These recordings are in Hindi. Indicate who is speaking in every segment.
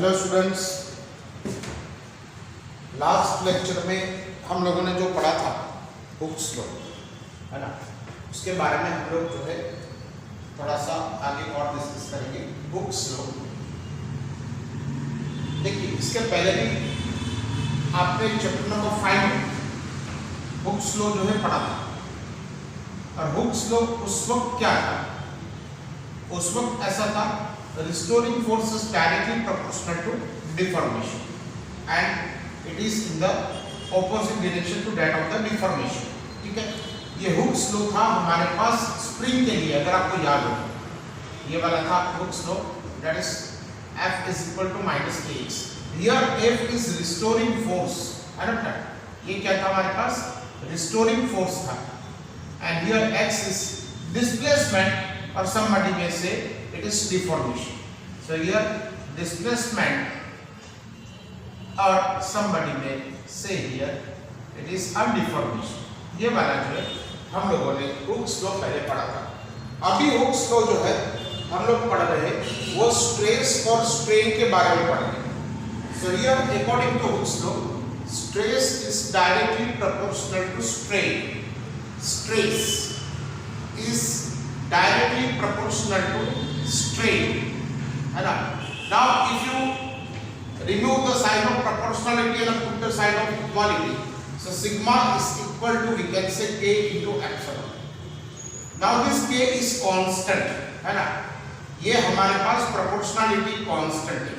Speaker 1: हेलो स्टूडेंट्स, लास्ट लेक्चर में हम लोगों ने जो पढ़ा था हुक्स लॉ, है ना, उसके बारे में हम लोग जो है थोड़ा सा आगे और डिस्कस करेंगे। हुक्स लॉ देखिए, इसके पहले भी आपने चैप्टर नंबर 5 में हुक्स लॉ जो है पढ़ा था। और हुक्स लॉ उस वक्त क्या था? उस वक्त ऐसा था, restoring force is directly proportional to deformation and it is in the opposite direction to that of the deformation। ठीक है, ये हुक्स लॉ था हमारे पास स्प्रिंग के लिए, अगर आपको याद हो ये वाला था Hooke's law, that is F is equal to minus kx। Here F is restoring force, है ना? ये क्या था हमारे पास? restoring force था, and here x is displacement, or somebody may say it is deformation। So here displacement, or somebody may say here it is a deformation। ये वाला जो है हम लोगों ने हुक्स लॉ पहले पढ़ा था। अभी हुक्स लॉ जो है हम लोग पढ़ रहे हैं वो स्ट्रेस और स्ट्रेन के बारे में पढ़ रहे हैं। So here according to Hooke's law, stress is directly proportional to strain। Stress is directly proportional to strain, है ना? Now if you remove the sign of proportionality and put the sign of equality, so sigma is equal to, we can say, k into epsilon। Now this k is constant, है ना? ये हमारे पास proportionality constant है,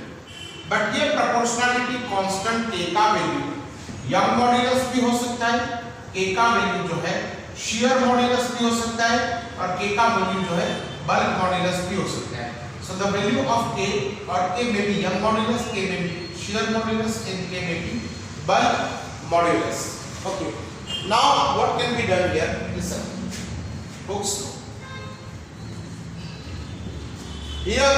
Speaker 1: बट ये proportionality constant k का वैल्यू यंग मॉड्यूलस भी हो सकता है, k का वैल्यू जो है shear मॉड्यूलस भी हो सकता है, और k का वैल्यू जो है बल्क मॉड्यूलस भी हो सकता है। So the value of k, or k may be young modulus, k may be shear modulus, and k may be bulk modulus। Okay, now what can be done here? Listen, Hooke's law. Here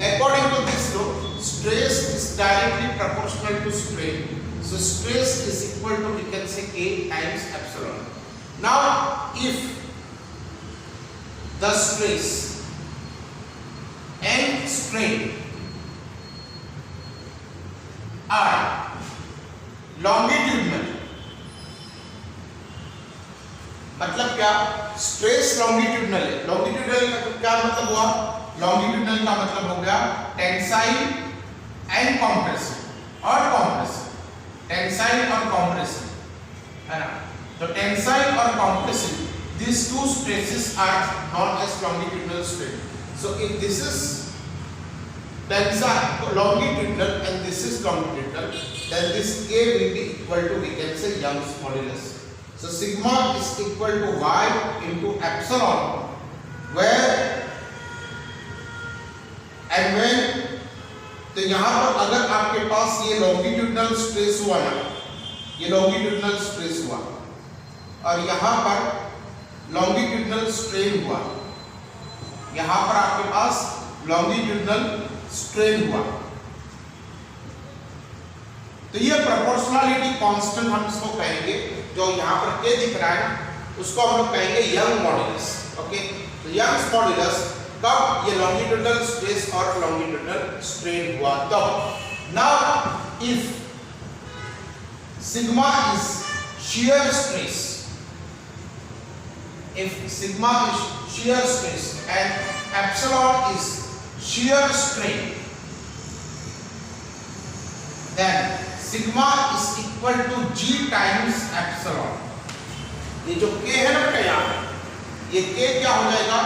Speaker 1: according to this law, stress is directly proportional to strain, so stress is equal to, we can say, k times epsilon। Now if the stress and strain are longitudinal, मतलब क्या? स्ट्रेस लॉन्गिट्यूडनल है। लॉन्गिट्यूडनल का क्या मतलब हुआ? लॉन्गिट्यूडनल का मतलब हो गया टेंसाइल एंड कंप्रेसिव, और कंप्रेसिव, टेंसाइल और कंप्रेसिव, है ना? तो टेंसाइल और compressive, these two stresses are known as longitudinal strain। So if this is tensile longitudinal and this is longitudinal, then this k will be equal to, we can say, Young's modulus। So sigma is equal to y into epsilon, where and when, तो यहाँ पर अगर आपके पास ये longitudinal स्ट्रेस हुआ ना, ये longitudinal स्ट्रेस हुआ, और यहाँ पर longitudinal स्ट्रेन हुआ, यहाँ पर आपके पास longitudinal स्ट्रेन हुआ, तो ये प्रोपोर्शनलिटी कांस्टेंट हम इसको कहेंगे, जो यहाँ पर k दिख रहा है ना, उसको हम लोग कहेंगे यंग मॉड्यूलस। ओके, तो यंग्स मॉड्यूलस कब ये longitudinal स्ट्रेस और longitudinal स्ट्रेन हुआ तब। Now if sigma is shear stress, if sigma is shear stress and epsilon is shear strain, then sigma is equal to g times epsilon। ये जो k है ना बेटा, यहाँ ये k क्या हो जाएगा?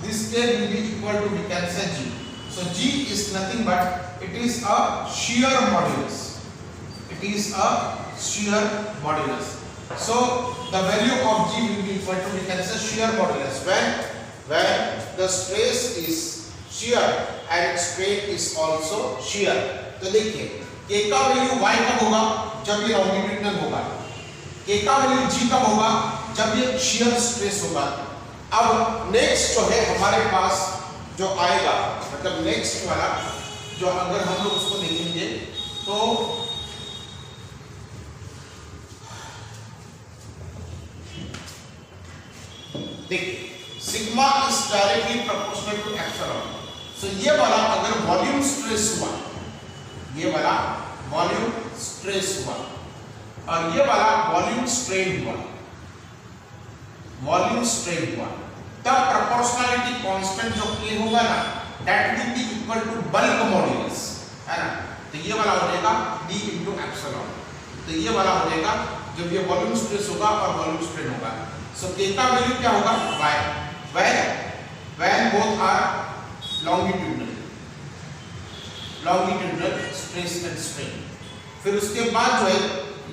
Speaker 1: This k will be equal to, we can say, g। So g is nothing but it is a shear modulus, it is a shear modulus। So the value of g will be equal to, we can say, shear modulus when the stress is shear and strain is also shear। तो देखिए k का वैल्यू y कब होगा? जब ये लॉन्गिट्यूडनल होगा। k का वैल्यू g कब होगा? जब ये shear स्ट्रेस होगा। अब नेक्स्ट जो है हमारे पास जो आएगा, मतलब नेक्स्ट वाला जो अगर हम लोग उसको देखेंगे तो देखिए sigma is directly proportional to epsilon. So ये वाला अगर वॉल्यूम स्ट्रेस हुआ, ये वाला वॉल्यूम स्ट्रेस हुआ और ये वाला वॉल्यूम स्ट्रेन हुआ, वॉल्यूम स्ट्रेन हुआ, तब प्रोपोर्शनलिटी कांस्टेंट जो K होगा ना, that will be equal to bulk modulus, है ना। तो ये वाला हो जाएगा D इंटू एप्सिलॉन। तो ये वाला हो जाएगा जब ये वॉल्यूम स्ट्रेस होगा और वॉल्यूम स्ट्रेन होगा। सो K का वैल्यू क्या होगा, y, when both are longitudinal stress and strain. फिर उसके बाद जो है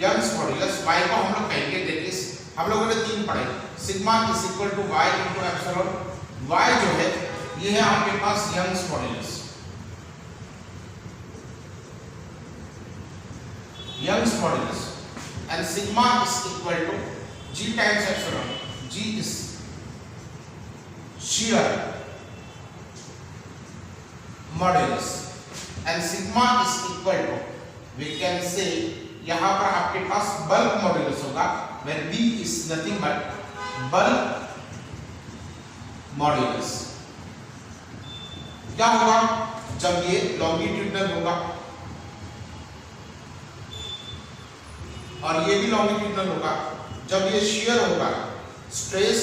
Speaker 1: यंग्स मॉड्यूलस, y को हम लोग कहेंगे दैट इज, हम लोगों ने 3 पढ़े, sigma is equal to y into epsilon. y जो है ये है आपके पास Young's modulus, Young's modulus, and sigma is equal to g times epsilon. g is shear modulus and sigma is equal to, we can say यहां पर आपके पास bulk modulus होगा, where B is nothing but bulk modulus। क्या होगा जब ये longitudinal होगा और ये भी longitudinal होगा, जब ये shear होगा, स्ट्रेस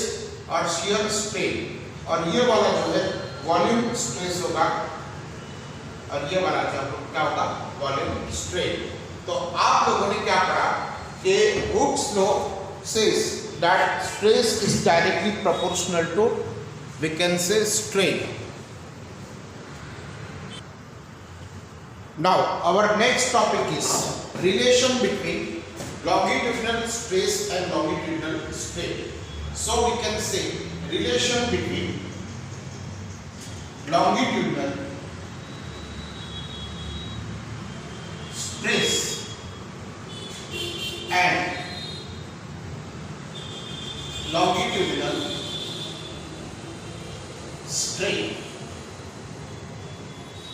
Speaker 1: और shear स्ट्रेन, और ये वाला जो है वॉल्यूम स्ट्रेस होगा और ये वाला क्या होगा वॉल्यूम स्ट्रेन। तो आप लोगों ने क्या पढ़ा कि Hooke's law says that stress is directly proportional to, we can say, strain. Now our next topic is relation between longitudinal stress and longitudinal strain. So we can say relation between longitudinal stress and longitudinal strain.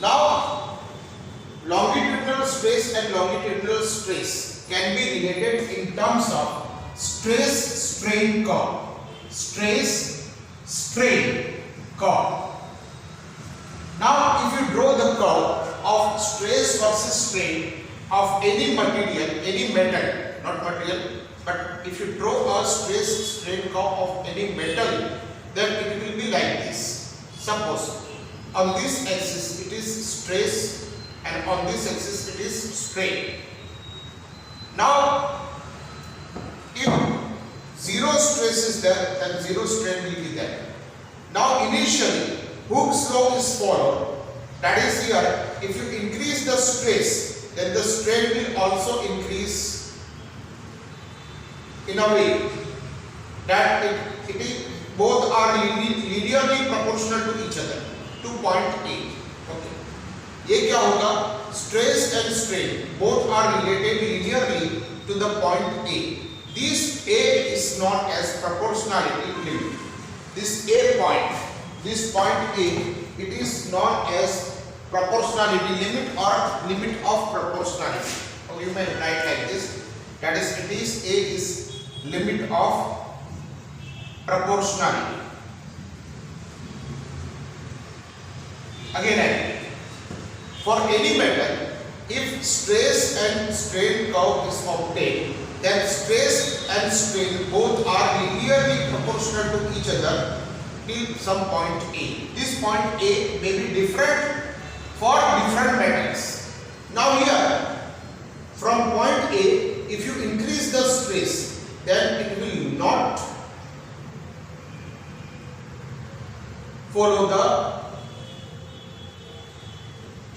Speaker 1: Now longitudinal stress and longitudinal stress can be related in terms of stress strain curve, stress strain curve. Now if you draw the curve of stress versus strain of any material, any metal, not material, but if you draw a stress strain curve of any metal, then it will be like this. Suppose on this axis it is stress and on this axis it is strain. Now if zero stress is there, then zero strain will be there. Now initially Hooke's law is followed, that is here, if you increase the stress, then the strain will also increase in a way that it is both are linearly proportional to each other, to point A. Okay, ये क्या होगा, stress and strain both are related linearly to the point A. This A is known as proportionality limit. This A point, this point A, it is known as proportionality limit or limit of proportionality. Or you may write like this, that is it is A is limit of proportionality. Again, for any metal, if stress and strain curve is obtained, then stress and strain both are linearly proportional to each other till some point A. This point A may be different for different metals. Now here, from point A, if you increase the stress, then it will not follow the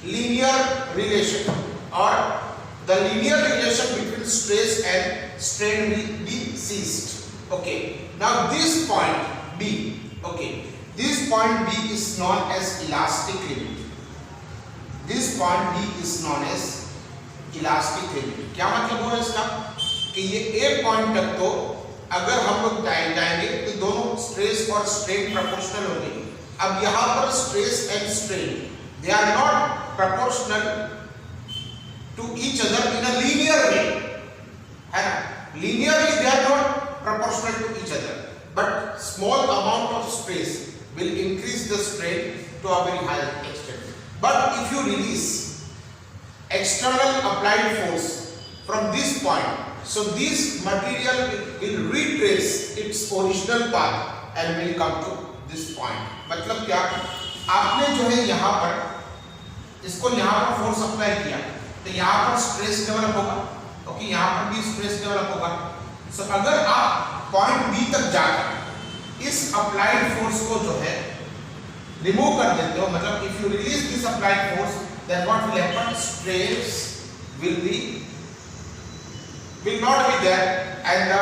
Speaker 1: linear relation, or the linear relation between stress and strain will be ceased. Okay, now this point B, okay, this point B is known as elastic limit. This point B is known as elastic limit. क्या मतलब हुआ इसका कि ये A पॉइंट तक तो अगर हम लोग जाएंगे तो दोनों स्ट्रेस और स्ट्रेन प्रोपोर्शनल होंगे। अब यहाँ पर stress and strain they are not proportional to each other in a linear way, है ना, linearly they are not proportional to each other, but small amount of stress will increase the strain to a very high extent. But if you release external applied force from this point, so this material will retrace its original path and will come to this point. मतलब क्या, आपने जो है यहाँ पर इसको यहाँ पर फोर्स अप्लाई किया तो यहाँ पर स्ट्रेस डेवलप होगा, ओके, यहाँ पर भी स्ट्रेस डेवलप होगा। सो अगर आप पॉइंट बी तक जाकर इस अप्लाइड फोर्स को जो है रिमूव कर देते हो, मतलब if you release this applied force, then what will happen? Stress will not be there and the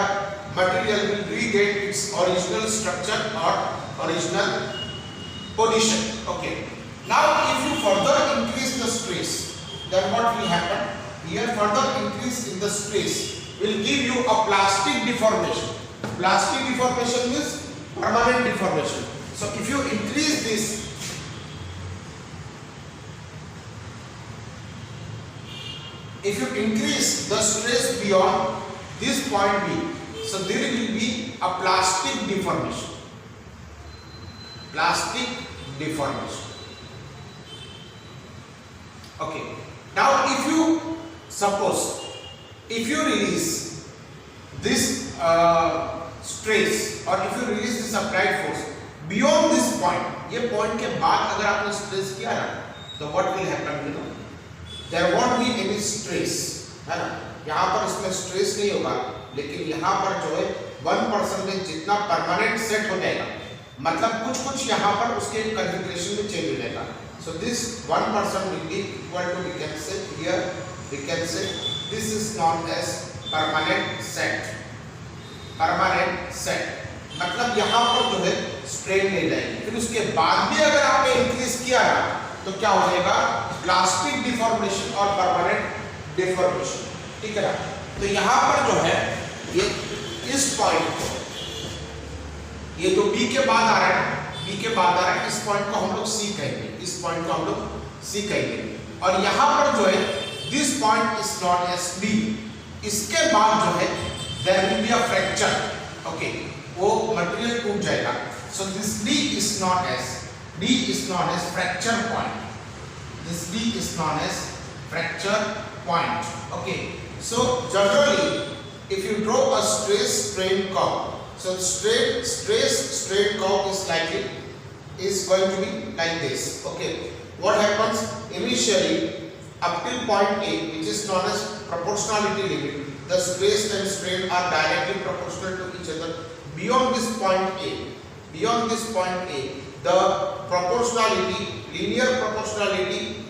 Speaker 1: material will regain its original structure or original position. Okay. Now if you further increase the stress, then what will happen? Here further increase in the stress will give you a plastic deformation. Plastic deformation means permanent deformation. So if you increase this, if you increase the stress beyond this point B, so there will be a plastic deformation. Plastic deformation. Okay. Now if you suppose, if you release this stress or if you release this applied force beyond this point, ये point के बाद अगर आपने stress किया ना, तो what will happen? You know, there won't be any stress, है ना, यहाँ पर इसमें stress नहीं होगा, लेकिन यहाँ पर जो है 1% जितना परमानेंट सेट हो जाएगा, मतलब कुछ यहाँ पर उसके कॉन्फ़िगरेशन में चेंज हो जाएगा। So this 1% will be equal to, we can say here, we can say this is known as permanent set. Permanent set मतलब यहाँ पर जो है स्ट्रेन नहीं जाएगी। फिर उसके बाद भी अगर आपने इंक्रीज किया ना, तो क्या हो जाएगा? प्लास्टिक डिफॉर्मेशन और परमानेंट डिफॉर्मेशन, ठीक है ना। तो यहाँ पर जो है ये इस पॉइंट को, ये तो बी के बाद आ रहा है, बी के बाद आ रहा है, इस पॉइंट को हम लोग सी कहेंगे, इस पॉइंट को हम लोग सी कहेंगे। और यहाँ पर जो है this point is known as B, इसके बाद जो है there will be a fracture, okay, वो मटेरियल टूट जाएगा। So this D is known as fracture point, this D is known as fracture point. Okay, so generally if you draw a stress strain curve, so stress strain curve is going to be like this. Okay, what happens initially up till point A, which is known as proportionality limit, the stress and strain are directly proportional to each other. Beyond this point A, the proportionality, linear proportionality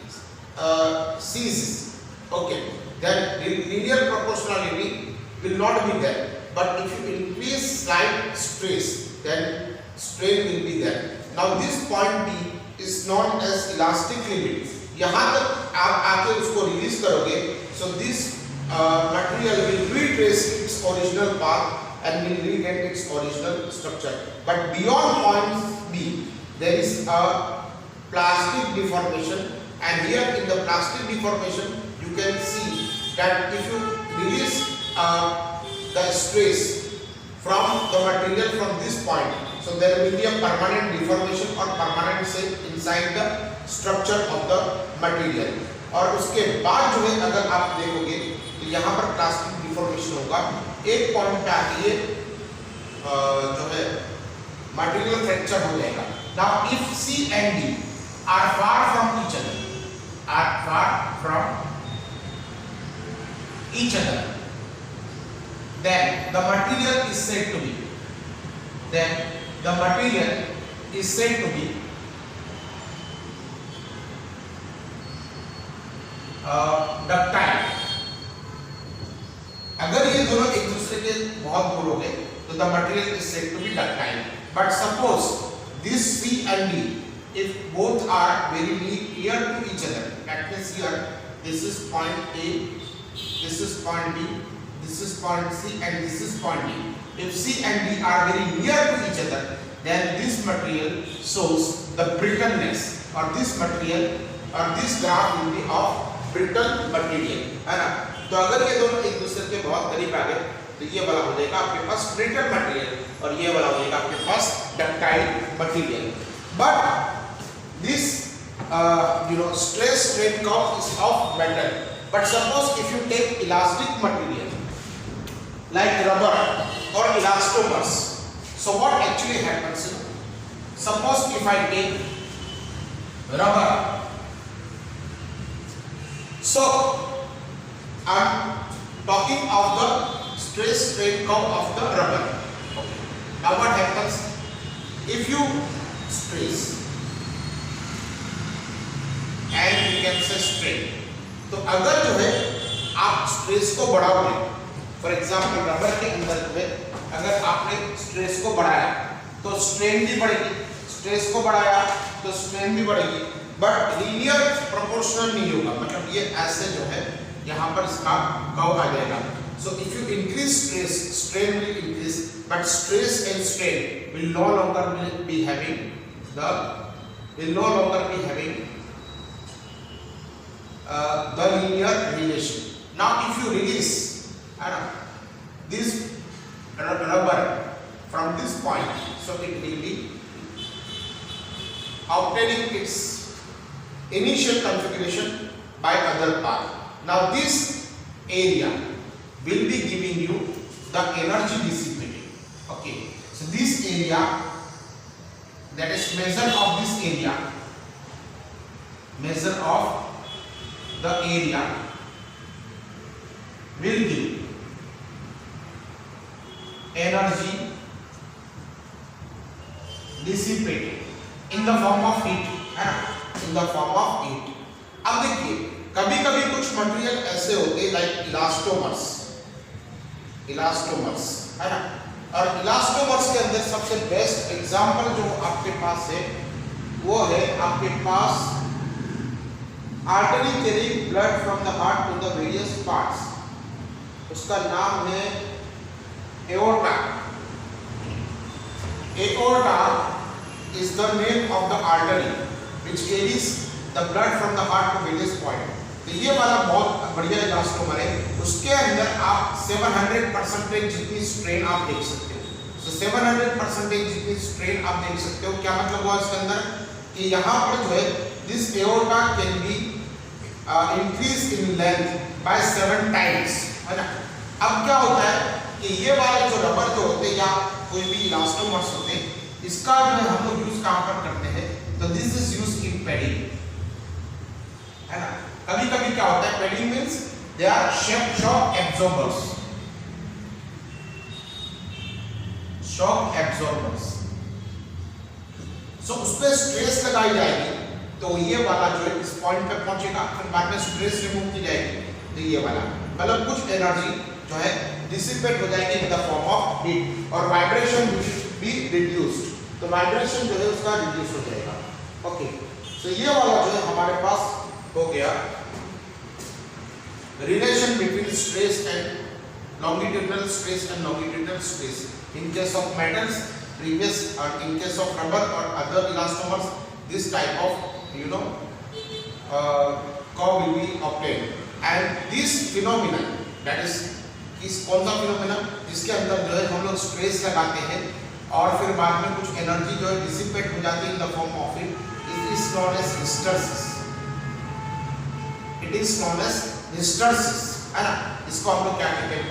Speaker 1: ceases. Okay, then linear proportionality will not be there. But if you increase slight stress, then strain will be there. Now this point B is known as elastic limit. यहाँ तक आप आके उसको रिलीज करोगे, so this material will retrace its original path and will regain its original structure. But beyond point B, there is a plastic deformation, and here in the plastic deformation you can see that if you release the stress from the material from this point, so there will be a permanent deformation or permanent shape inside the structure of the material. और उसके बाद जो है अगर आप देखोगे तो यहाँ पर प्लास्टिक डिफॉर्मेशन होगा, एक पॉइंट पे आके ये जो है मटेरियल फ्रैक्चर हो जाएगा। Now if C and D are far from each other, then the material is said to be ductile. अगर ये दोनों एक दूसरे के बहुत दूर हो गए तो the material is said to be ductile. But suppose this C and D, if both are very near to each other, that means here this is point A, this is point B, this is point C, and this is point D. If C and D are very near to each other, then this material shows the brittleness, or this material or this graph will be of brittle material, है ना। तो अगर ये दोनों एक दूसरे के बहुत करीब आ गए तो ये वाला हो जाएगा आपके पास brittle material और ये वाला हो जाएगा आपके पास ductile material. But this stress strain curve is of metal. But suppose if you take elastic material like rubber or elastomers, so what actually happens? Suppose if I take rubber, so I'm talking of the stress strain curve of the rubber. Okay. Now what happens if you stress and you can say strain, तो अगर जो है आप स्ट्रेस को बढ़ाओगे, फॉर एग्जाम्पल रबर के अंदर जो है अगर आपने स्ट्रेस को बढ़ाया तो स्ट्रेन भी बढ़ेगी, स्ट्रेस को बढ़ाया तो स्ट्रेन भी बढ़ेगी, बट लीनियर प्रोपोर्शनल नहीं होगा, मतलब ये ऐसे जो है यहाँ पर इसका कर्व आ जाएगा. So if you increase stress, strain will increase, but stress and strain will no longer be having the linear relation. Now if you release this rubber from this point, so it will be obtaining its initial configuration by other part. Now this area will be giving you the energy dissipated. Okay, so this area, that is measure of this area, measure of the area will give energy dissipated in the form of heat, है ना, in the form of heat. अब देखिए कभी कभी कुछ मटेरियल ऐसे होते हैं लाइक इलास्टोमर्स, है ना, और इलास्टोमर्स के अंदर सबसे बेस्ट एग्जांपल जो आपके पास है वो है आपके पास artery carrying blood from the heart to the various parts, उसका नाम है aorta. Aorta is the name of the artery which carries the blood from the heart to various point. तो ये वाला बहुत बढ़िया इलास्टोमर है, उसके अंदर आप 700% जितनी स्ट्रेन आप देख सकते हो. तो 700% जितनी स्ट्रेन आप देख सकते हो. क्या मतलब हुआ इसके अंदर कि यहाँ पर जो है this aorta can be increase in length bye 7 times, है ना. अब क्या होता है कि ये वाले जो रबर जो होते हैं या कोई भी इलास्टोमर्स होते हैं, इसका जो है हम लोग यूज कहां पर करते हैं, तो this is used in padding, है ना. कभी कभी क्या होता है, padding means they are shock absorbers, so उस पे स्ट्रेस लगाई जाएगी तो ये वाला जो है इस पॉइंट पे पहुंचेगा, फिर बाद में स्ट्रेस रिमूव की जाएगी तो ये वाला मतलब कुछ एनर्जी जो है डिसिपेट हो जाएगी इन द फॉर्म ऑफ हीट, और वाइब्रेशन बी रिड्यूस्ड, तो वाइब्रेशन जो है उसका रिड्यूस हो जाएगा. ओके, सो ये वाला जो है हमारे पास हो गया relation between stress and longitudinal stress and longitudinal stress in case of metals, previous or in case of rubber or other elastomers, this type of curve will be obtained. And this phenomenon, that is इस कौन सा फिनोमेना जिसके अंदर जो है हम लोग स्ट्रेस लगाते हैं और फिर बाद में कुछ एनर्जी जो है डिसिपेट हो जाती है in the form of it, it is known as hysteresis. It is known as hysteresis, है ना. इसको हम लोग क्या कहते हैं,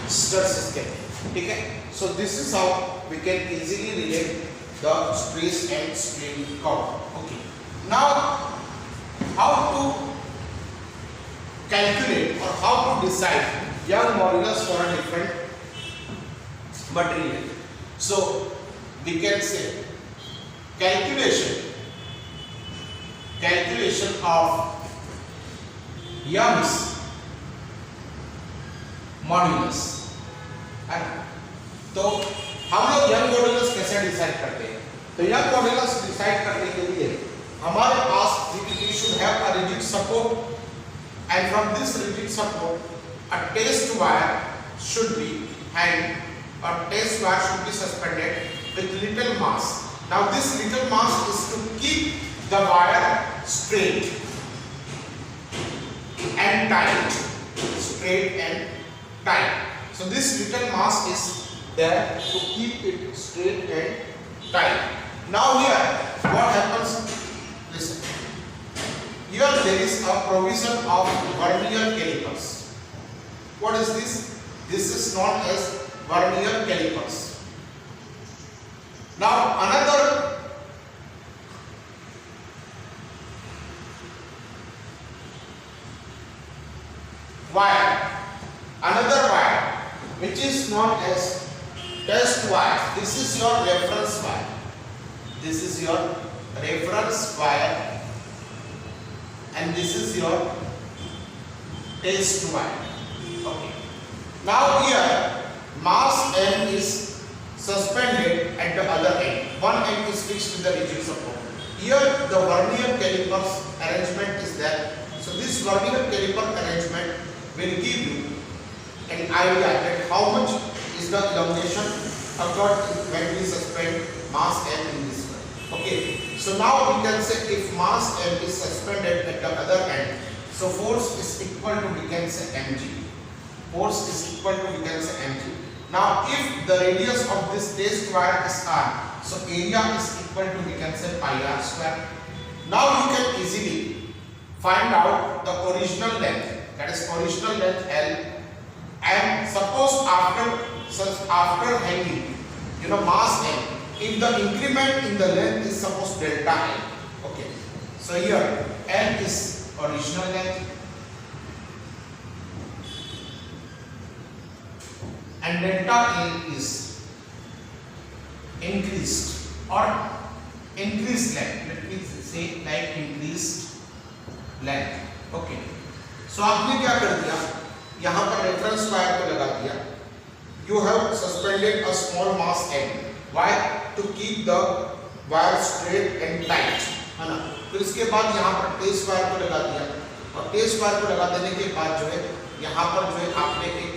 Speaker 1: हिस्टैरिसीस कहते हैं. ठीक है. So this is how we can easily relate the stress and strain curve. Okay, now how to calculate or how to decide Young modulus for a different material. So we can say calculation of Young's modulus, है ना. तो हम लोग यंग मॉड्यूलस कैसे डिसाइड करते हैं, तो यंग मॉड्यूलस डिसाइड करने के लिए हमारे पास we should have a rigid support, and from this rigid support a test wire should be hanged, or test wire should be suspended with little mass. Now this little mass is to keep the wire straight and tight, straight and tight. So this little mass is there to keep it straight and tight. Now here what happens, listen, here there is a provision of vernier calipers. What is this? This is known as vernier calipers. Now another wire, which is known as test wire. This is your reference wire. This is your reference wire, and this is your test wire. Okay. Now here mass M is suspended at the other end. One end is fixed with the rigid support. Here the vernier calipers arrangement is there. So this vernier caliper arrangement will give you an idea that how much is the elongation occurred when we suspend mass M in this way. Okay, so now we can say if mass M is suspended at the other end, so force is equal to, we can say, mg. Force is equal to, we can say, mg. Now if the radius of this test wire is r, so area is equal to, we can say, pi r square. Now you can easily find out the original length, that is original length L, and suppose after hanging, mass M, if the increment in the length is suppose delta L. Okay, so here L is original length and delta L is increased length. Let me say like increased length. Okay, so आपने क्या कर दिया, यहाँ पर रेफरेंस वायर को लगा दिया. You have suspended a small mass M. Why? To keep the wire straight and tight, है ना. फिर इसके बाद यहाँ पर टेस्ट वायर को लगा दिया, और टेस्ट वायर को लगा देने के बाद जो है यहाँ पर जो है आपने एक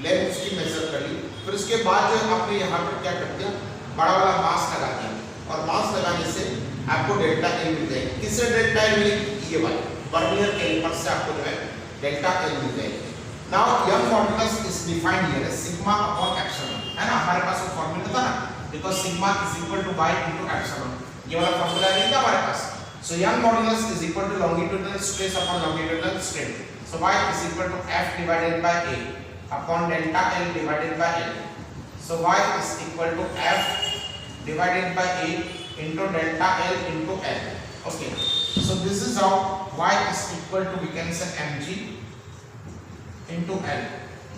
Speaker 1: लेंथ उसकी मेजर कर ली. फिर इसके बाद जो है आपने यहाँ पर क्या कर दिया, बड़ा वाला मास लगा दिया, और मास लगाने से आपको डेल्टा एल मिल जाएगी. किससे डेल्टा एल मिलेगी? ये वाली वर्नियर कैलिपर से आपको जो है डेल्टा एल मिल जाएगी. Now Young modulus is defined here as sigma upon epsilon, है ना. हमारे पास वो फॉर्मूला था ना, because sigma is equal to y into epsilon. ये वाला फॉर्मूला नहीं था हमारे पास. So Young modulus is equal to longitudinal stress upon longitudinal strain. So y is equal to f divided by a upon delta l divided by l. So y is equal to f divided by a into delta L into L. Okay, so this is how y is equal to, we can say, mg into L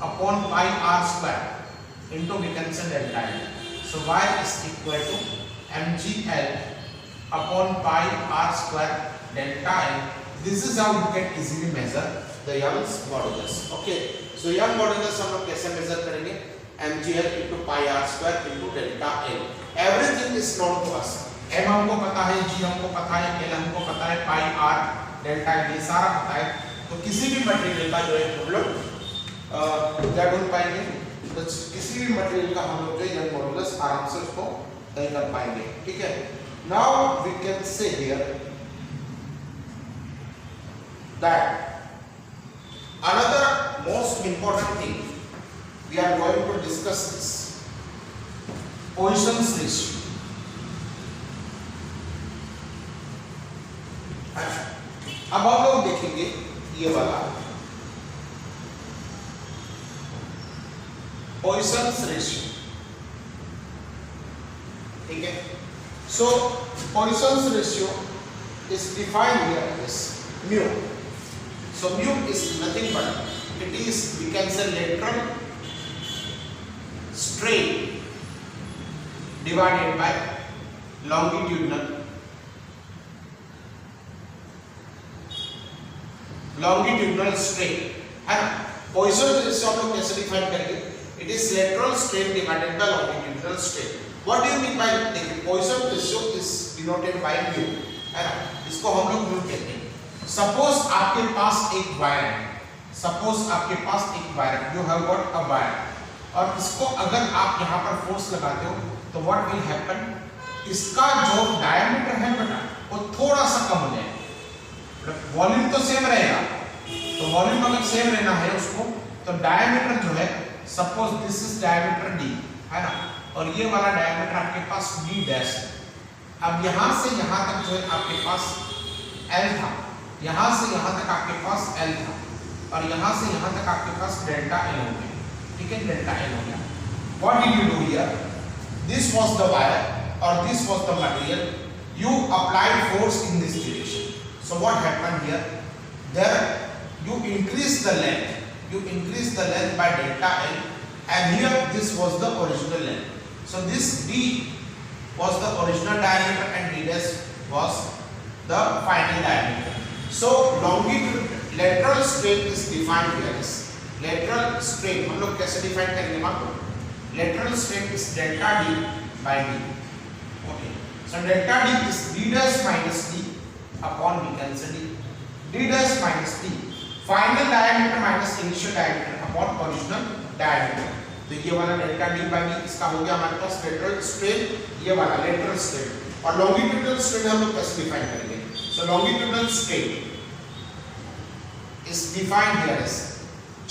Speaker 1: upon pi r square into, we can say, delta L. So y is equal to mg L upon pi r square delta L. This is how you can easily measure the Young's modulus. Okay, so Young modulus हम लोग कैसे measure करेंगे? mg L into pi r square into delta L. Everything is known to us. M हमको पता है, G हमको पता है, L हमको पता है, पाई R डेल्टा ये सारा पता है. तो किसी भी मटेरियल का जो है हम लोग क्या ढूंढ पाएंगे, तो किसी भी मटेरियल का हम लोग जो यंग मॉडुलस आराम से उसको तय कर पाएंगे. ठीक है. Now we can say here that another most important thing we are going to discuss this Poisson's ratio. अब हम लोग देखेंगे ये वाला पॉइसन्स रेशियो. ठीक है. So Poisson's ratio is defined here as mu. So mu is nothing but it is, we can say, lateral strain divided by longitudinal strain, है ना. पॉइसन रेशियो हम लोग कैसे डिफाइन करेंगे? It is lateral strain divided by longitudinal strain. What do you mean by, देखिए Poisson ratio is denoted by mu, है ना. इसको हम लोग म्यू कहते हैं. सपोज आपके पास एक वायर है, you have got a wire, और इसको अगर आप यहाँ पर फोर्स लगाते हो तो व्हाट विल हैपन, इसका जो डायमीटर है बेटा वो थोड़ा सा कम हो जाएगा. वॉल्यूम तो सेम रहेगा, तो वॉल्यूम अगर सेम रहना है उसको, तो डायमीटर जो है, suppose this is diameter d, है ना, और ये वाला डायमीटर आपके पास d डैश है. अब यहां से यहां तक जो है आपके पास l था, यहाँ से यहाँ तक आपके पास L था और यहाँ से यहाँ तक आपके पास डेल्टा L हो गया, ठीक है, डेल्टा L हो गया। What did you do here? This was the wire or this was the material. You applied force in this direction. So what happened here? There you increase the length. You increase the length by delta L, and here this was the original length. So this D was the original diameter and D dash was the final diameter. So longitude lateral strain is defined here as lateral strain. हम लोग कैसे define करेंगे मालूम? Lateral strain is delta D by D. Okay. So delta D is D dash minus D upon D, cancel D. D dash minus D. Final diameter minus initial diameter upon original diameter. तो ये वाला डेल्टा डी बाई डी इसका हो गया हमारे पास लेटरल स्ट्रेन, ये वाला लेटरल स्ट्रेन। और लॉन्गिट्यूडनल स्ट्रेन हम लोग कैसे डिफाइन करेंगे? So longitudinal strain is defined here as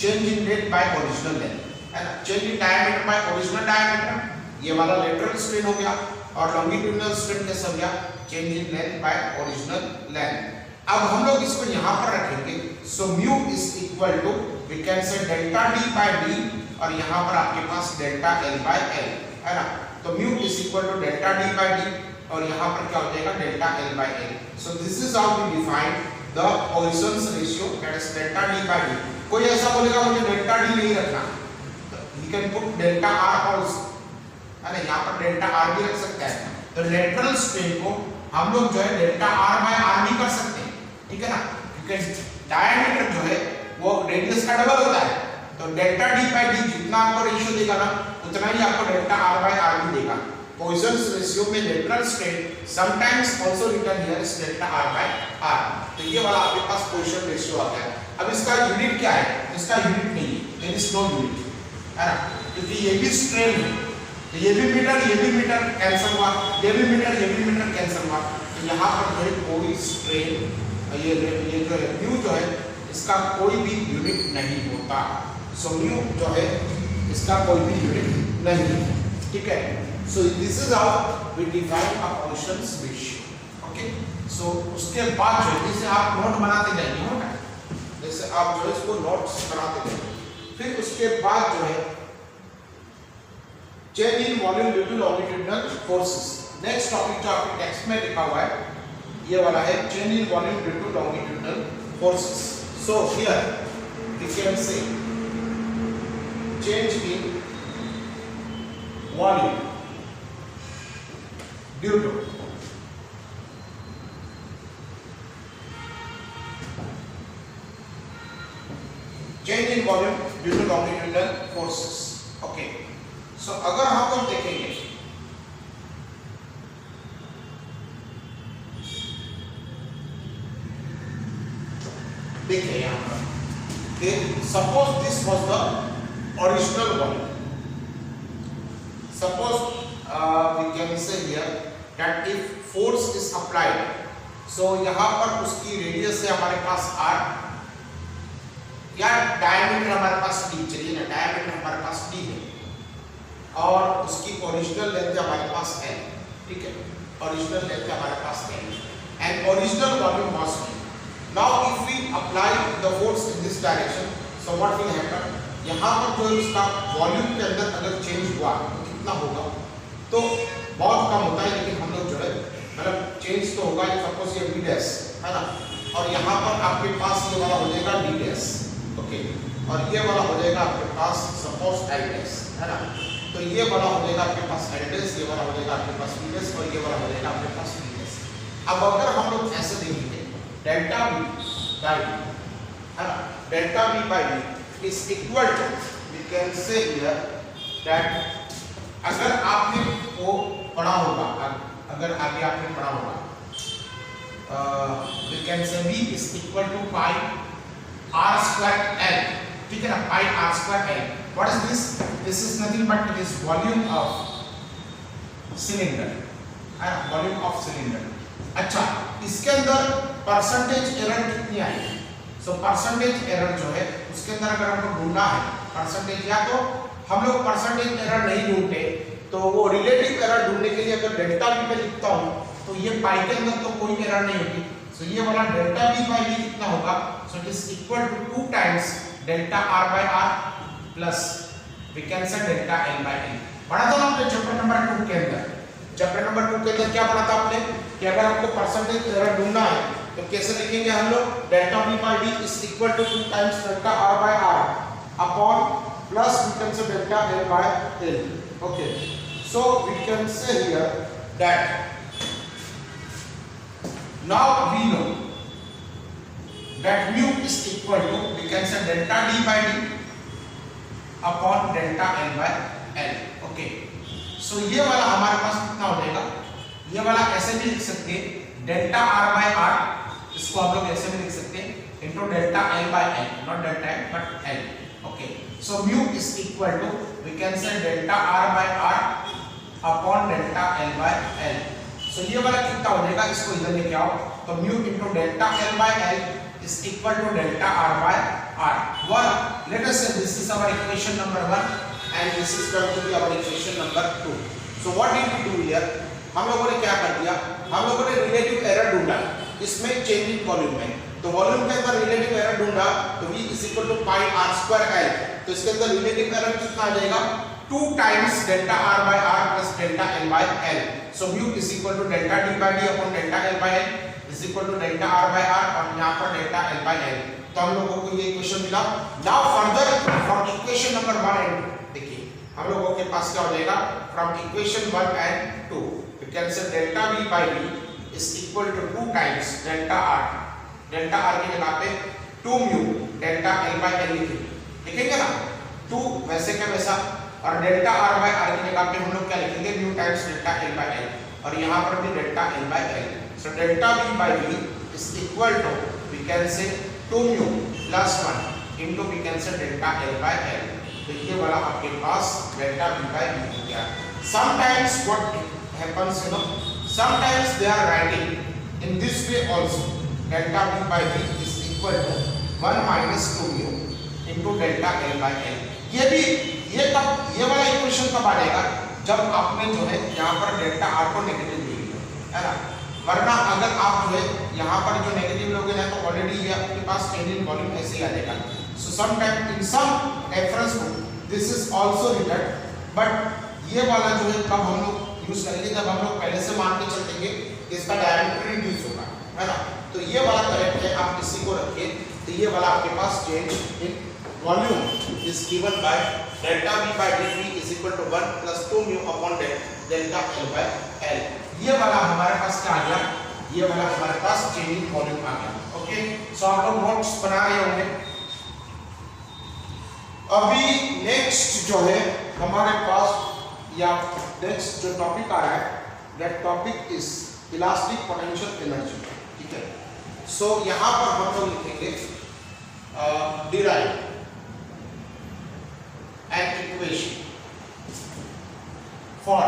Speaker 1: change in rate by original length, है ना, change in diameter by original diameter, ये वाला लेटरल स्ट्रेन हो गया। और लॉन्गिट्यूडनल स्ट्रेन कैसे हो गया? Change in length by original length. अब हम लोग इसको यहां पर रखेंगे, so mu is equal to we can say delta D by D और यहां पर आपके पास डेल्टा एल बाय एल, है ना। तो mu is equal to delta D by D और यहां पर क्या हो जाएगा? Delta L by L. So this is how we define the Poisson's ratio, that is delta D by D. कोई ऐसा बोलेगा मुझे डेल्टा डी नहीं रखना, तो we can put delta R also, है ना, यहां पर डेल्टा आर भी रख सकते हैं। तो लेटरल स्ट्रेन को हम लोग जो है डेल्टा आर बाय आर भी कर सकते हैं, ठीक है ना, क्योंकि डायमीटर जो है वो रेडियस का डबल होता है। तो डेल्टा डी बाय डी जितना आपको रेशियो देगा ना, उतना ही आपको डेल्टा आर बाय आर भी देगा। पॉइसन्स रेशियो में lateral strain sometimes also written here is delta R by R. तो ये वाला आपके पास पॉइसन रेशियो आ गया। अब इसका यूनिट क्या है? इसका यूनिट नहीं है, देयर इज नो यूनिट, है ना, क्योंकि ये भी स्ट्रेन है, तो ये भी मीटर कैंसिल हुआ, ये भी मीटर कैंसिल हुआ। तो यहाँ पर जो है कोई स्ट्रेन, ये जो है म्यू जो है इसका कोई भी यूनिट नहीं होता। सो म्यू जो है इसका कोई भी यूनिट नहीं है, ठीक है। So this is how we define a Poisson's ratio. Okay, so उसके बाद जो है जैसे आप नोट बनाते जाएंगे, होगा जैसे आप जो है इसको नोट्स बनाते जाएंगे, फिर उसके बाद जो है change in volume due to longitudinal forces. Next topic जो आपके टेक्स्ट में लिखा हुआ है ये वाला है change in volume due to longitudinal forces. So here we can say change in volume due to change in volume due to longitudinal forces। okay, so अगर हम लोग देखेंगे देखिए यहाँ पर suppose this was the original volume, suppose we can say here that if force is applied, so यहाँ पर उसकी रेडियस है हमारे पास r या डायमीटर हमारे पास d, चलिए ना, डायमीटर हमारे पास d है और उसकी ओरिजिनल लेंथ हमारे पास l, ठीक है, ओरिजिनल लेंथ हमारे पास l and original volume was d। Now if we apply the force in this direction, so what will happen? यहाँ पर जो इसका वॉल्यूम के अंदर अगर चेंज हुआ तो कितना होगा? तो बहुत कम होता है, लेकिन हम लोग जो है मतलब चेंज तो होगा। सपोज ये डी डैश है ना, और यहाँ पर आपके पास ये वाला हो जाएगा डी डैश, ओके, और ये वाला हो जाएगा आपके पास सपोज एल डैश, है ना। तो ये वाला हो जाएगा आपके पास एल डैश, ये वाला हो जाएगा आपके पास डी डैश और ये वाला हो जाएगा आपके पास डी डैश। अब अगर हम लोग ऐसे देखेंगे डेल्टा v बाई d, है ना, delta v by d is equal to we can say here that अगर आपने वो पढ़ा होगा, अगर आगे आपने पढ़ा होगा we can say v is equal to pi r square l, ठीक है ना, pi r square l। What is this? This is nothing but it is volume of cylinder, है ना, वॉल्यूम ऑफ सिलेंडर। अच्छा, इसके अंदर परसेंटेज एरर कितनी आएगी? सो परसेंटेज एरर जो है उसके अंदर अगर हमको ढूंढना है परसेंटेज, या तो हम लोग परसेंटेज एरर नहीं ढूंढते तो वो रिलेटिव एरर ढूंढने के लिए अगर डेल्टा v पे लिखता हूं तो ये पाई के अंदर तो कोई एरर नहीं होगी। सो ये वाला डेल्टा V बाई V कितना होगा? So it is equal to 2 times delta R by R plus we can say delta L by L। पढ़ा था ना आपने चैप्टर नंबर 2 के अंदर। चैप्टर नंबर 2 के अंदर क्या पढ़ा था आपने कि अगर आपको परसेंटेज एरर ढूंढना है तो कैसे लिखेंगे हम लोग? Delta V by V is equal to 2 times delta R by R upon plus we can say delta L by L। Okay, so we can say here that now we know that mu is equal to we can say delta D by D upon delta L by L। Okay, so ये वाला हमारे पास कितना हो जाएगा? ये वाला ऐसे भी लिख सकते हैं डेल्टा R बाय R, इसको हम लोग ऐसे भी लिख सकते हैं into delta L by L, not delta L but L। Okay, so mu is equal to we can say delta R by R upon delta L by L। सो ये वाला कितना हो जाएगा? इसको इधर लेके आओ तो mu into delta L by L is equal to delta R by R। Well, let us say this is our equation number 1 and this is going to be our equation number 2। So what did we do here? हम लोगों ने क्या कर दिया? हम लोगों ने रिलेटिव एरर ढूंढा इसमें चेंज इन वॉल्यूम में। तो वॉल्यूम के अंदर रिलेटिव एरर ढूंढा तो V is equal to pi R square L। तो इसके अंदर रिलेटिव एरर कितना आ जाएगा? 2 times delta R by R plus delta L by L। So mu is equal to delta D by D upon delta L by L is equal to delta R by R और यहाँ पर delta L by L। तो हम लोगों को ये इक्वेशन मिला। Now further from equation number 1 and 2 देखिए हम लोगों के पास क्या हो जाएगा? From equation 1 and 2 we can say delta V by V is equal to 2 times delta R। delta R की जगह पे 2 mu delta L by L लिखेंगे ना, 2 वैसे का वैसा, और डेल्टा R बाय R की जगह पे हम लोग क्या लिखेंगे? mu times delta L by L, और यहाँ पर भी delta L by L। So delta V by V is equal to we can say 2 mu plus 1 into we can say delta L by L। तो ये वाला आपके पास डेल्टा V बाय V हो गया। Sometimes what happens you know, sometimes they are writing in this way also, delta V by V is equal to 1 minus 2 mu into delta L by L। ये भी ये वाला इक्वेशन कब आ जाएगा? जब आपने जो है यहाँ पर डेल्टा R को नेगेटिव ले लिया है ना, वरना अगर आप जो है यहाँ पर जो नेगेटिव लोगे ना तो ऑलरेडी ये आपके पास चेंज इन वॉल्यूम ऐसे ही आ जाएगा। So some time in some reference book this is also written, but ये वाला जो है कब हम लोग यूज करेंगे? जब हम लोग पहले से मान के चलेंगे इसका डायमीटर रिड्यूस होगा है ना। तो ये वाला करेक्ट है, आप इसी को रखिए। तो ये वाला आपके पास change in volume is given by delta V by dV is equal to 1 plus 2 mu upon delta L by L। ये वाला हमारे पास क्या आ गया? ये वाला हमारे पास चेंज इन वॉल्यूम आ गया। ओके, सो आप लोग नोट्स बना रहे होंगे। अभी नेक्स्ट जो है हमारे पास या नेक्स्ट जो टॉपिक आ रहा है that topic is elastic potential energy. ठीक है, सो यहाँ पर हम लोग लिखेंगे derive an equation for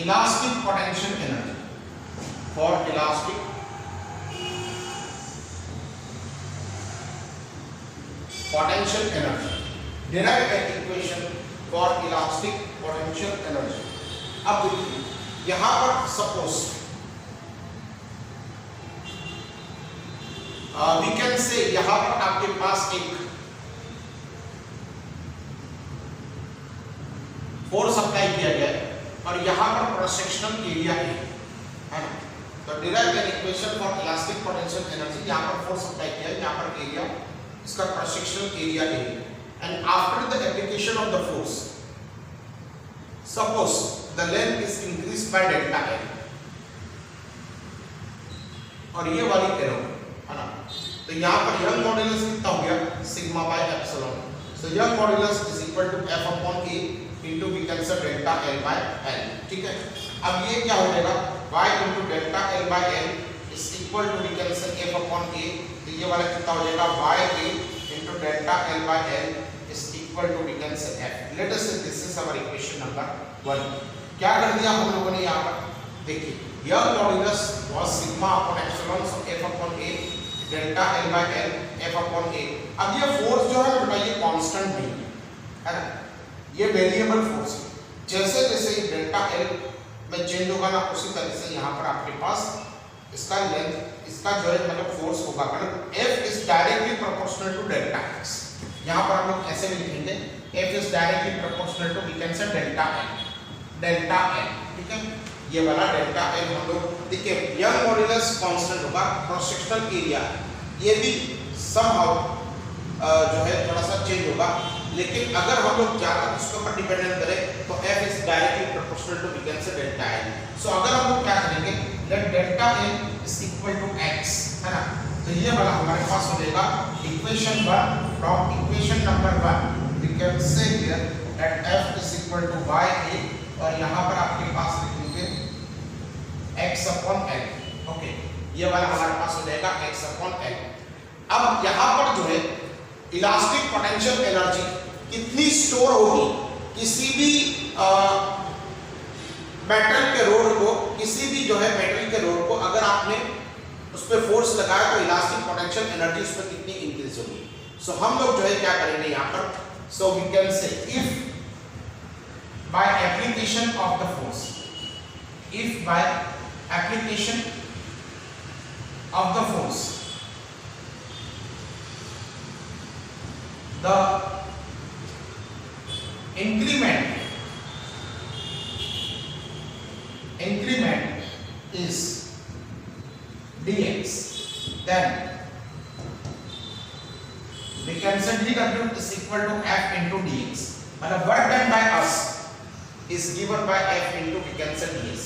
Speaker 1: elastic potential energy, for elastic potential energy, derive an equation for elastic potential energy। अब देखिए यहाँ पर सपोज we can say यहाँ पर आपके पास एक फोर्स अप्लाई किया गया है और यहाँ पर क्रॉस सेक्शनल एरिया है ना। तो derive an equation for elastic potential energy, यहाँ पर फोर्स अप्लाई किया है, यहाँ पर एरिया, इसका क्रॉस सेक्शनल एरिया है। And after the application of the force suppose the length is increased by delta L, और ये वाली एरो है ना। तो यहाँ पर यंग मॉड्यूलस कितना हो गया? Sigma by epsilon. So Young modulus is equal to F upon A into we can say delta L by L। ठीक है, अब ये क्या हो जाएगा? y into delta L by L is equal to we can say F upon A। तो ये वाला कितना हो जाएगा? y A into delta L by L is equal to we can say F। Let us say this is our equation number 1। क्या कर दिया हम लोगों ने यहाँ पर? देखिए यह modulus was sigma upon epsilon, so F upon A delta L by L F upon A। अब ये फोर्स जो है बेटा ये कांस्टेंट नहीं है ना, ये वेरिएबल फोर्स है। जैसे जैसे डेल्टा L में चेंज होगा ना उसी तरह से यहाँ पर आपके पास इसका लेंथ, इसका जो है मतलब फोर्स होगा, मतलब F is directly proportional to delta x। यहाँ पर हम लोग ऐसे भी लिखेंगे F is directly proportional to, we can say delta L, ठीक है। ये वाला डेल्टा L हम लोग देखिए, यंग मॉड्यूलस कांस्टेंट होगा, क्रॉस सेक्शनल एरिया ये भी समहाउ जो है थोड़ा सा चेंज होगा, लेकिन अगर हम लोग ज्यादा उसके ऊपर डिपेंडेंट करें तो F is directly proportional to, we can say delta L। So अगर हम लोग क्या करेंगे, let delta L is equal to x, है ना, तो ये वाला हमारे पास हो जाएगा equation 1 from equation number 1 we can say here that F is equal to y a, और यहाँ पर आपके पास लिखेंगे x अपॉन l, ओके, ये वाला हमारे पास हो जाएगा x अपॉन l। अब यहाँ पर जो है इलास्टिक पोटेंशियल एनर्जी कितनी स्टोर होगी, किसी भी मेटल के रोड को, किसी भी जो है मेटल के रोड को अगर आपने उस पर फोर्स लगाया तो इलास्टिक पोटेंशियल एनर्जी उस पर कितनी इंक्रीज होगी। सो हम लोग जो है क्या करेंगे यहाँ पर, so we can say if by application of the force, if by application of the force the increment is dx, then we can say dw is equal to f into dx, मतलब work done by us is given by f into we can say dx।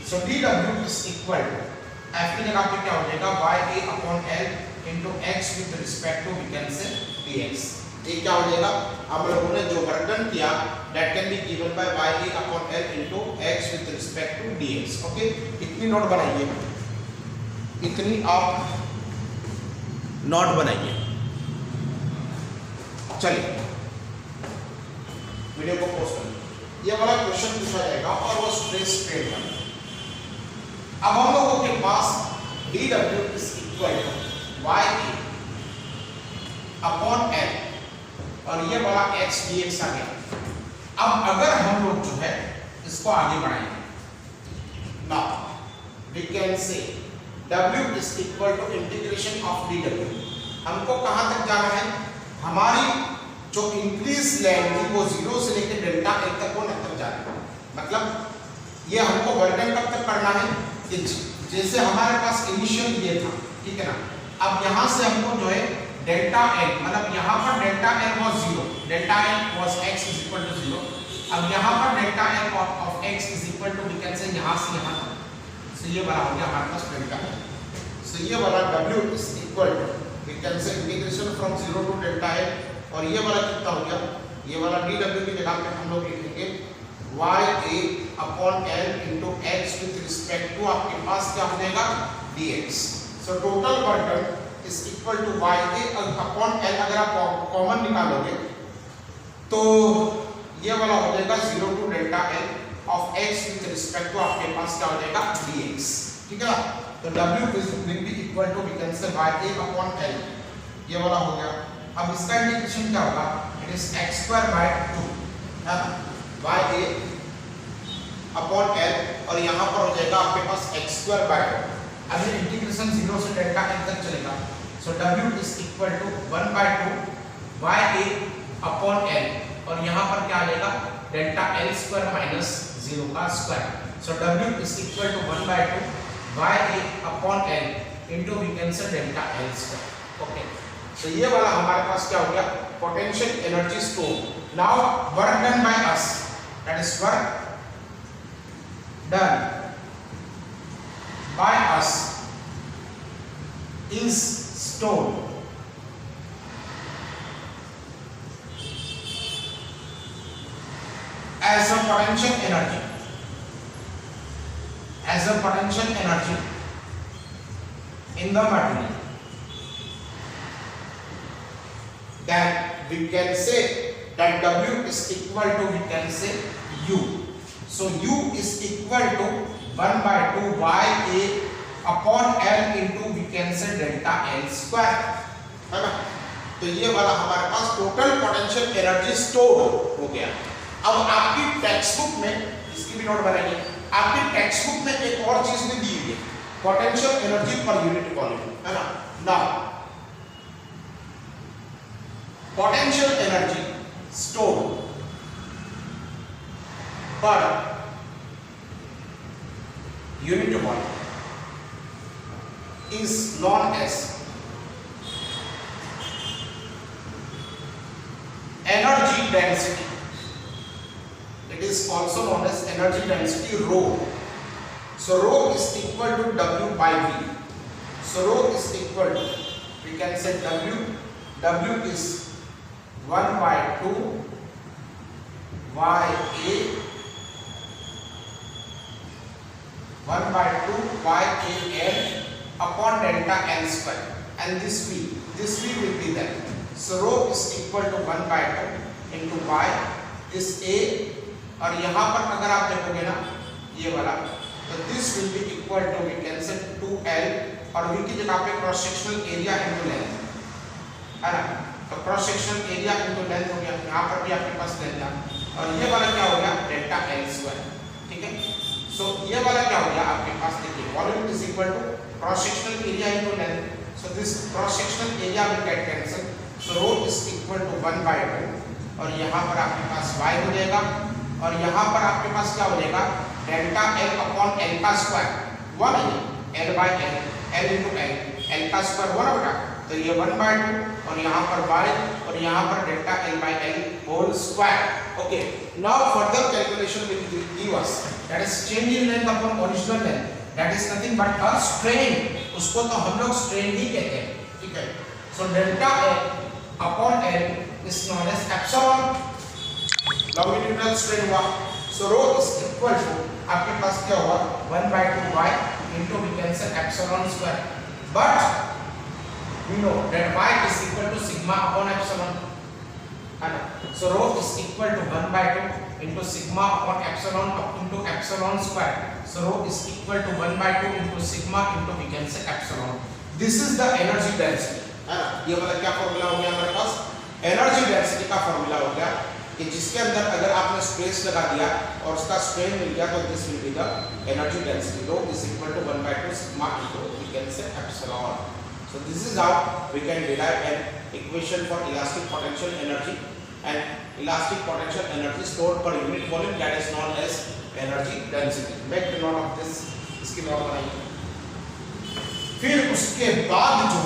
Speaker 1: so dw is equal to f की जगह पे क्या हो जाएगा y a upon l into x with respect to we can say dx। ये क्या हो जाएगा, हम लोगों ने जो वर्क डन किया that can be given by y a upon l into x with respect to dx, okay. इतनी नोट बनाइए, इतनी आप नोट बनाइए। चलिए वीडियो को पोस्ट करिए, ये वाला क्वेश्चन पूछा जाएगा और वो स्ट्रेस स्ट्रेन वाला। अब हम लोगों के पास dw is equal to y a upon l और ये वाला x dx आ गया। अब अगर हम लोग जो है इसको आगे बढ़ाएंगे, now we can say w is equal to integration of dw। हमको कहां तक जाना है, हमारी जो इंक्रीज लेंथ थी वो 0 से लेकर डेल्टा l तक वो तक जाना है, मतलब ये हमको वर्डन कब तक करना है, जैसे हमारे पास इनिशियल ये था, ठीक है ना। अब यहां से हमको जो है डेल्टा l, मतलब यहाँ पर delta l was 0, delta l was x is equal to 0। अब यहाँ पर delta l of x is equal to we can say यहाँ से यहाँ तक, so ये वाला हो गया हमारे पास डेल्टा l। so ये वाला w is equal to we can say integration from 0 to delta l, और ये वाला कितना हो गया, ये वाला dw की जगह पे हम लोग लिखेंगे y a upon l into x with respect to आपके पास क्या हो जाएगा dx। so total work is equal to y a upon l, अगर आप कॉमन निकालोगे तो ये वाला हो जाएगा 0 to delta l of x with respect to आपके पास क्या हो जाएगा dx, ठीक है ना। तो w will be equal to we can say y a upon l, ये वाला हो गया। अब इसका इंटीग्रेशन क्या होगा, it is x square by 2 है ना, y a upon l, और यहाँ पर हो जाएगा आपके पास x square by 2। अब ये इंटीग्रेशन 0 से डेल्टा l तक चलेगा, सो w is equal to 1/2 y a upon l, और यहाँ पर क्या आ जाएगा डेल्टा l स्क्वायर माइनस 0 का square. So w is equal to 1/2 y a upon l into we can say delta l square, okay. So ये वाला हमारे पास क्या हो गया, potential energy store. Now work done by us, that is work done by us is stored as a potential energy, as a potential energy in the material, then we can say that W is equal to we can say U. So U is equal to 1/2 y a upon l into we can say delta l square, है ना। तो ये वाला हमारे पास टोटल पोटेंशियल एनर्जी स्टोर हो गया। अब आपकी टेक्स्ट बुक में इसकी भी नोट बनाइए, आपकी टेक्स्ट बुक में एक और चीज भी दी हुई है, potential energy per unit volume, है ना। Now potential energy stored per unit volume is known as energy density. It is also known as energy density rho. So rho is equal to W by V. So rho is equal to, we can say W is 1 by 2 y a 1 by 2 y a n upon delta n square, and this v will be there. So rho is equal to 1 by 2 into y is a, और यहाँ पर अगर आप देखोगे ना ये वाला, तो this will be equal to, we can say 2l, और v की जगह पे cross sectional area into length, है ना। तो cross sectional area into length हो गया, यहाँ पर भी आपके पास लेंथ है, और ये वाला क्या हो गया डेल्टा एल स्क्वायर, ठीक है। सो ये वाला क्या हो गया आपके पास, देखिए volume is equal to cross sectional area into length, so this cross sectional area will get cancel, so rho is equal to 1 by 2, और यहाँ पर आपके पास y हो जाएगा, और यहाँ पर आपके पास क्या हो जाएगा डेल्टा एल अपॉन एल का square, 1 L by L, L into L, L का स्क्वायर 1 बेटा, तो ये 1 by 2, और यहाँ पर y, और यहाँ पर delta L by L whole square. Okay, now further calculation will give us that is change in length upon original length, that is nothing but a strain, उसको तो हम लोग स्ट्रेन ही कहते हैं, ठीक है। So delta L upon L is known as epsilon, longitudinal strain हुआ। So rho is equal to आपके पास क्या हुआ 1 by 2 y into we can say epsilon square, but we know that y is equal to sigma upon epsilon, and so rho is equal to 1 by 2 into sigma upon epsilon up into epsilon square, so rho is equal to 1 by 2 into sigma into we can say epsilon. This is the energy density, है ना। ये वाला क्या फॉर्मूला हो गया हमारे पास, एनर्जी डेंसिटी का फॉर्मूला हो गया कि जिसके अंदर अगर आपने स्पेस लगा दिया और उसका स्ट्रेन मिल गया, तो this will be the energy density, rho is equal to 1 by 2 sigma into we can say epsilon. So this is how we can derive an equation for elastic potential energy and elastic potential energy stored per unit volume, that is known as energy density. Make note of this, इसकी नोट बनाइए। फिर उसके बाद जो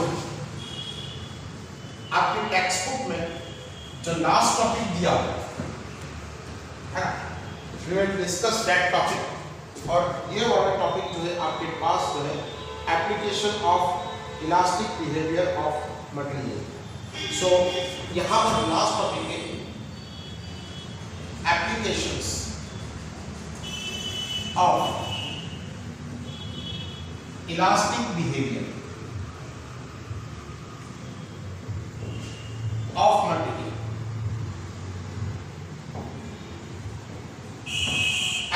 Speaker 1: आपके टेक्स्ट बुक में जो लास्ट टॉपिक दिया है ना, we will discuss that topic, और ये वाला टॉपिक जो है आपके पास जो है application of elastic behaviour of material. So यहाँ पर लास्ट टॉपिक है applications of elastic behaviour of material.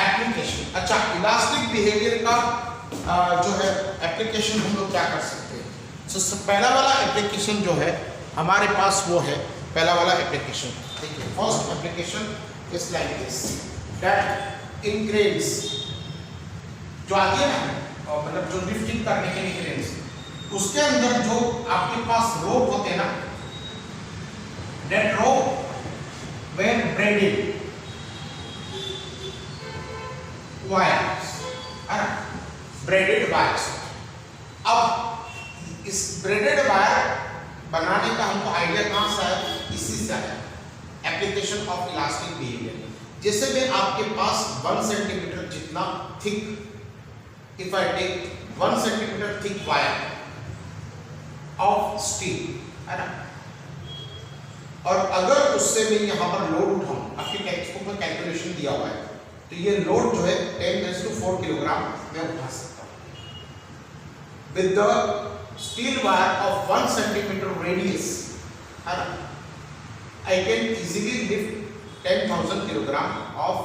Speaker 1: Application, अच्छा इलास्टिक बिहेवियर का जो है एप्लीकेशन हम लोग क्या कर सकते हैं। सो पहला वाला एप्लीकेशन जो है हमारे पास वो है, पहला वाला एप्लीकेशन देखिए, first application is like this, that in cranes जो आती है ना, मतलब जो लिफ्टिंग करने के लिए क्रेन्स, उसके अंदर जो आपके पास रोप होते हैं ना, that rope when braided wires, है ना, ब्रेडेड वायर्स। अब इस ब्रेडेड वायर बनाने का हमको आइडिया कहाँ से आया, इसी से आया, एप्लीकेशन ऑफ इलास्टिक बिहेवियर। जैसे में आपके पास 1 सेंटीमीटर जितना thick, if I take 1 centimetre thick wire of steel, है ना, और अगर उससे मैं यहाँ पर लोड उठाऊं, आपके टेक्स्ट बुक में कैलकुलेशन दिया हुआ है, तो ये लोड जो है 10⁴ किलोग्राम मैं उठा सकता हूँ। With the steel wire of 1 centimetre radius, है ना, I can easily lift 10,000 kilogram of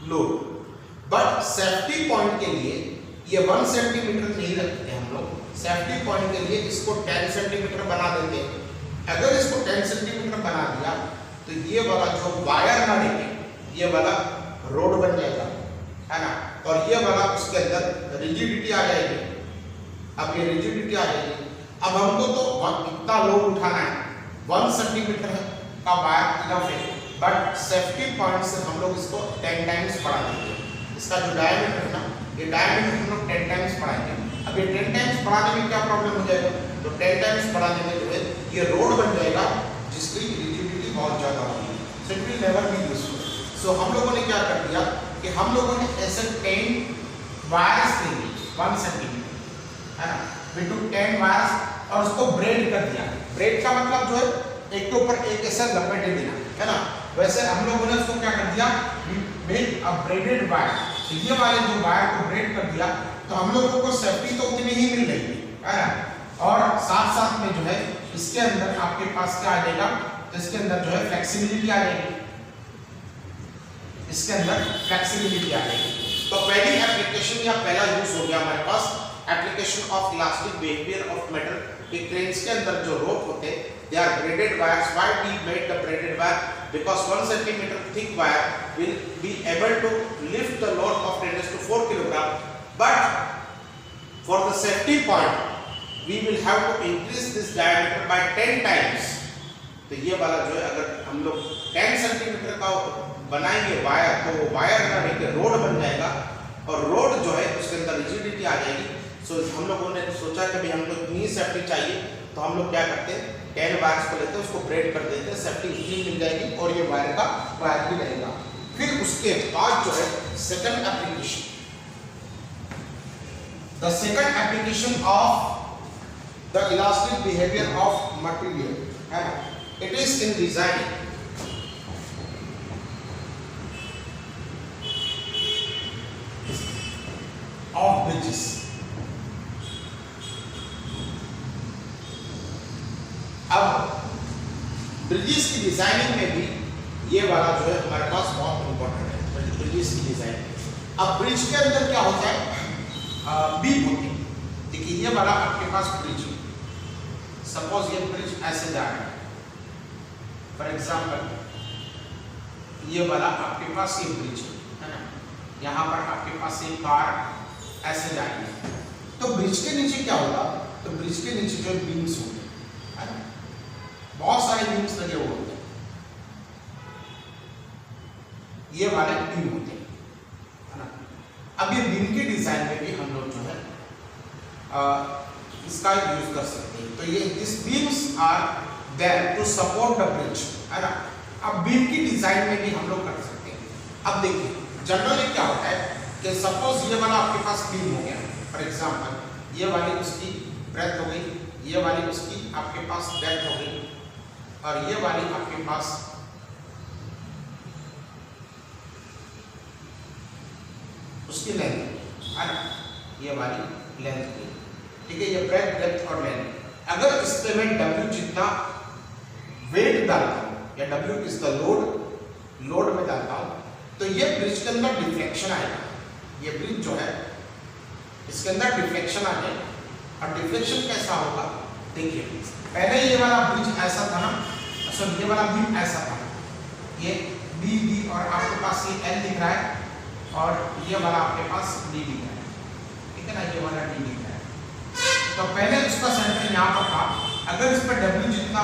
Speaker 1: load. But safety point के लिए ये 1 सेंटीमीटर नहीं रखते हम लोग, सेफ्टी पॉइंट के लिए इसको 10 सेंटीमीटर बना देते हैं। अगर इसको 10 सेंटीमीटर बना दिया तो ये वाला जो वायर ना लेके ये वाला रोड बन जाएगा, है ना, और ये वाला उसके अंदर रिजिडिटी आ जाएगी, अब ये रिजिडिटी आ जाएगी। अब हमको तो इतना लोड उठाना है, 1 सेंटीमीटर का वायर इनफ है, बट सेफ्टी पॉइंट से हम लोग इसको 10 टाइम्स बढ़ा देंगे। इसका जो डायमीटर है ना, ये डायमीटर हम लोग 10 टाइम्स बढ़ाएंगे। अब ये 10 टाइम्स बढ़ाने में क्या प्रॉब्लम हो जाएगा, तो 10 टाइम्स बढ़ाने में जो है ये रोड बन जाएगा जिसकी रिजिडिटी बहुत ज़्यादा होगी, so it will never be useful. So हम लोगों ने क्या कर दिया कि हम लोगों ने ऐसे 10 वायर्स लेंगे 1 सेंटीमीटर, है ना, वी टू 10 वायर्स और उसको ब्रेड कर दिया। ब्रेड का मतलब जो है एक के ऊपर एक ऐसा लपेट देना, है ना। वैसे हम लोगों ने उसको क्या कर दिया, मेड अ ब्रेडेड वायर। तो ये वाले जो वायर को ब्रेड कर दिया तो हम लोगों को सेफ्टी तो उतनी ही मिल रही है ना, और साथ साथ में जो है इसके अंदर आपके पास क्या आ जाएगा, तो इसके अंदर जो है फ्लेक्सिबिलिटी आ जाएगी, इसके अंदर फ्लेक्सिबिलिटी आ जाएगी। तो पहली एप्लीकेशन या पहला यूज हो गया हमारे पास application of elastic behaviour of metal. Cranes के अंदर जो रोप होते हैं they are braided wires. Why we made the braided wire, because 1 centimetre thick wire will be able to lift the load of 10⁴ kg, but for the safety point we will have to increase this diameter by 10 times। तो ये वाला जो है अगर हम लोग 10 सेंटीमीटर का बनाएंगे वायर तो वायर ना एक रोड बन जाएगा, और रोड जो है उसके अंदर रिजिडिटी आ जाएगी। सो हम लोगों ने सोचा कि भाई हमको इतनी सेफ्टी चाहिए, तो हम लोग क्या करते हैं 10 वायर्स को लेते हैं, उसको ब्रेड कर देते हैं, सेफ्टी इतनी मिल जाएगी और ये वायर का वायर भी रहेगा। फिर उसके बाद जो है second application, the second application of the elastic behaviour of material, है ना, it is in designing of bridges. अब ब्रिजेस की डिजाइनिंग में भी ये वाला जो है हमारे पास बहुत इंपॉर्टेंट है, ब्रिजेस की डिजाइनिंग। अब ब्रिज के अंदर क्या होता है, बीम होती है। देखिए ये वाला आपके पास ब्रिज है, सपोज ये ब्रिज ऐसे जा रहा है, फॉर एग्जाम्पल ये वाला आपके पास ये ब्रिज है ना, यहाँ पर आपके पास एक कार ऐसे जा रही है। तो ब्रिज के नीचे क्या होगा, तो ब्रिज के नीचे जो बीम्स होंगे, बहुत सारे बीम्स लगे हुए होते हैं, ये वाले बीम होते हैं, है ना। अब ये बीम के डिजाइन में भी हम लोग जो है इसका यूज कर सकते हैं। तो ये this beams are there to support the bridge, है ना। अब बीम की डिजाइन में भी हम लोग कर सकते हैं। अब देखिए जनरली क्या होता है कि सपोज ये वाला आपके पास बीम हो गया, फॉर एग्जांपल ये वाली उसकी ब्रेथ हो गई, ये वाली उसकी आपके पास डेप्थ हो गई, और ये वाली आपके पास उसकी लेंथ, है ना, ये वाली लेंथ की, ठीक है, ये ब्रेथ डेप्थ और लेंथ। अगर इस पे मैं W जितना वेट डालता हूँ या W इज द लोड में डालता हूँ, तो ये ब्रिज के अंदर डिफ्लेक्शन आएगा। ये ब्रिज जो है इसके अंदर डिफ्लेक्शन आ जाएगा, और डिफ्लेक्शन कैसा होगा, देखिए पहले ये वाला ब्रिज ऐसा था ना, ये वाला बीम ऐसा था, ये बी डी और आपके पास ये L दिख रहा है, और ये वाला आपके पास D दिख रहा है, ठीक है ना, ये वाला D दिख रहा है। तो पहले उसका सेंटर यहाँ पर था, अगर इस पर W जितना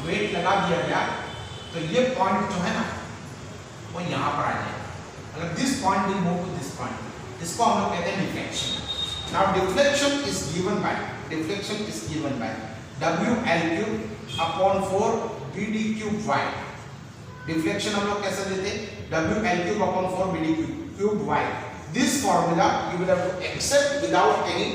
Speaker 1: वेट लगा दिया गया तो ये पॉइंट जो है ना वो यहाँ पर आ जाएगा। अगर this point will move to this point, इसको हम लोग कहते हैं deflection. Now deflection is given by WL³/4 BD³ deflection हम लोग कैसे देते हैं, WL³/4 BD³ this formula you will have to accept without any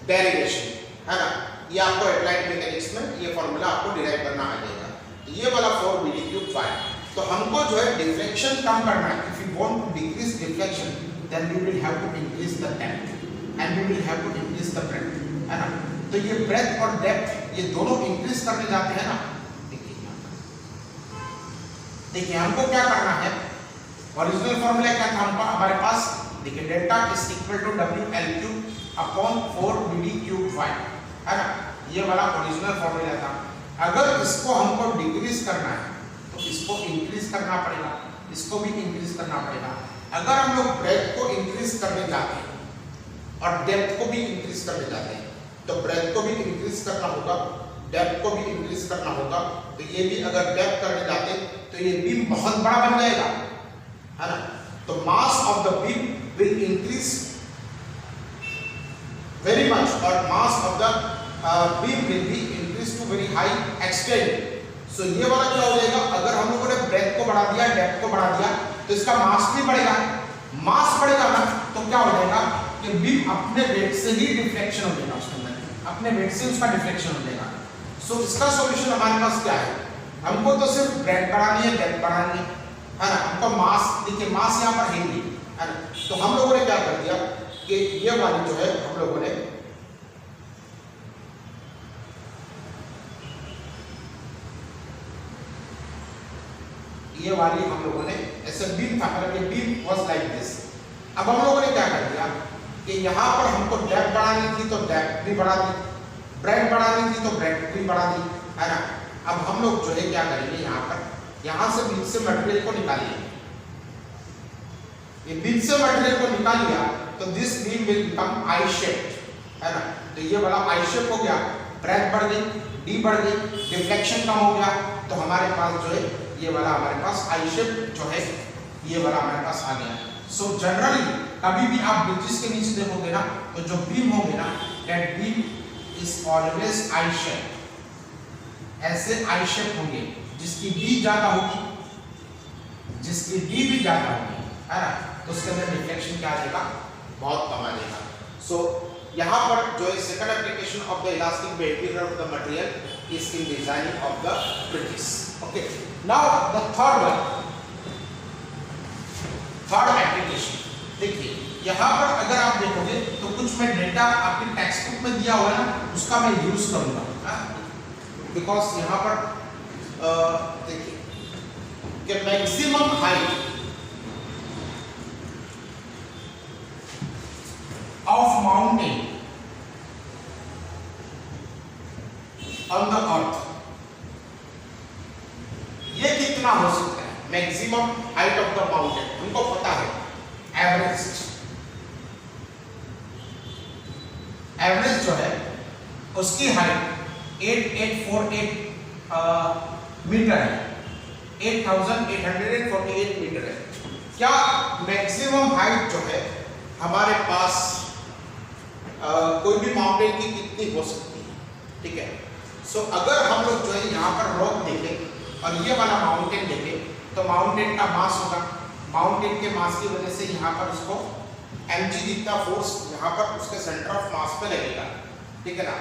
Speaker 1: derivation, है ना। ये आपको अप्लाइड मैकेनिक्स में ये फॉर्मूला आपको डिराइव करना आ जाएगा। ये वाला 4 BD³। तो हमको जो है डिफ्लेक्शन कम करना है। If you want to decrease deflection then we will have to increase the depth and we will have to increase the breadth, है ना। तो ये ब्रेथ और डेप्थ ये दोनों इंक्रीज करने जाते हैं ना। देखिए हमको क्या करना है, ओरिजिनल फॉर्मूला क्या था हमारे पास, देखिए delta is equal to WL³/4 BD³, है ना। ये वाला ओरिजिनल फॉर्मूला था। अगर इसको हमको डिक्रीज करना है तो इसको इंक्रीज करना पड़ेगा, इसको भी इंक्रीज करना पड़ेगा। अगर हम लोग ब्रेथ को इंक्रीज करने जाते हैं और डेप्थ को भी इंक्रीज करने जाते हैं तो ब्रेथ को भी इंक्रीज करना होगा, डेप्थ को भी इंक्रीज करना होगा। तो ये भी अगर डेप्थ करने जाते तो ये बीम बहुत बड़ा बन जाएगा, है ना। तो mass of the beam will increase very much और mass of the beam will be increase to very high extent. So ये वाला क्या हो जाएगा, अगर हम लोगों ने ब्रेथ को बढ़ा दिया, डेप्थ को बढ़ा दिया, तो इसका मास भी बढ़ेगा। मास बढ़ेगा ना तो क्या हो जाएगा कि बीम अपने वेट से ही डिफ्लेक्शन हो जाएगा, उसके अंदर अपने वेट से उसका डिफ्लेक्शन हो जाएगा। सो इसका सॉल्यूशन हमारे पास क्या है, हमको तो सिर्फ ब्रेथ बढ़ानी है, डेप्थ बढ़ानी है ना। हमको मास, देखिए मास यहाँ पर है नहीं, है ना। तो हम लोगों ने क्या कर दिया कि ये वाली जो है हम लोगों ने ये वाली हम लोगों ने ऐसे बीम था, मतलब ये बीम वाज लाइक दिस। अब हम लोगों ने क्या कर दिया कि यहाँ पर हमको डेप्थ बढ़ानी थी तो डेप्थ भी बढ़ा दी, ब्रेथ बढ़ानी थी तो ब्रेथ भी बढ़ा दी, है ना। अब हम लोग जो है क्या करेंगे, यहाँ पर यहाँ से बीच से मटेरियल को निकालिए। ये बीच से मटेरियल को निकाल लिया तो this beam will become I shape, है ना। तो ये वाला आई शेप हो गया, ब्रेथ बढ़ गई, डी बढ़ गई, डिफ्लेक्शन कम हो गया, तो हमारे पास जो है ये वाला हमारे पास आई शेप जो है ये वाला हमारे पास आ गया। सो जनरली कभी भी आप ब्रिजेस के नीचे देखोगे ना तो जो बीम होंगे ना, that beam is always I shape, ऐसे आई शेप होंगे जिसकी डी ज्यादा होगी, जिसकी डी भी ज्यादा होगी, है ना, तो उसके अंदर रिफ्लेक्शन क्या आ जाएगा, बहुत कम आ जाएगा। सो यहाँ पर जो है second application of the elastic behaviour of the material is in designing of the bridges. Okay, now the third one, third application. देखिए यहाँ पर अगर आप देखोगे तो कुछ मैं डेटा आपके टेक्स्ट बुक में दिया हुआ है ना, उसका मैं यूज करूंगा, बिकॉज यहाँ पर देखिए कि maximum height of mountain on the अर्थ, ये कितना हो सकता है, maximum height of the mountain हमको पता है, एवरेज जो है उसकी हाइट 8848 मीटर है, 8848 मीटर है। क्या मैक्सिमम हाइट जो है हमारे पास कोई भी माउंटेन की कितनी हो सकती है, ठीक है। सो अगर हम लोग जो है यहाँ पर रॉक देखें और ये वाला माउंटेन देखें तो माउंटेन का मास होगा, माउंटेन के मास की वजह से यहाँ पर उसको mg जितना फोर्स यहाँ पर उसके सेंटर ऑफ मास पे लगेगा, ठीक है ना।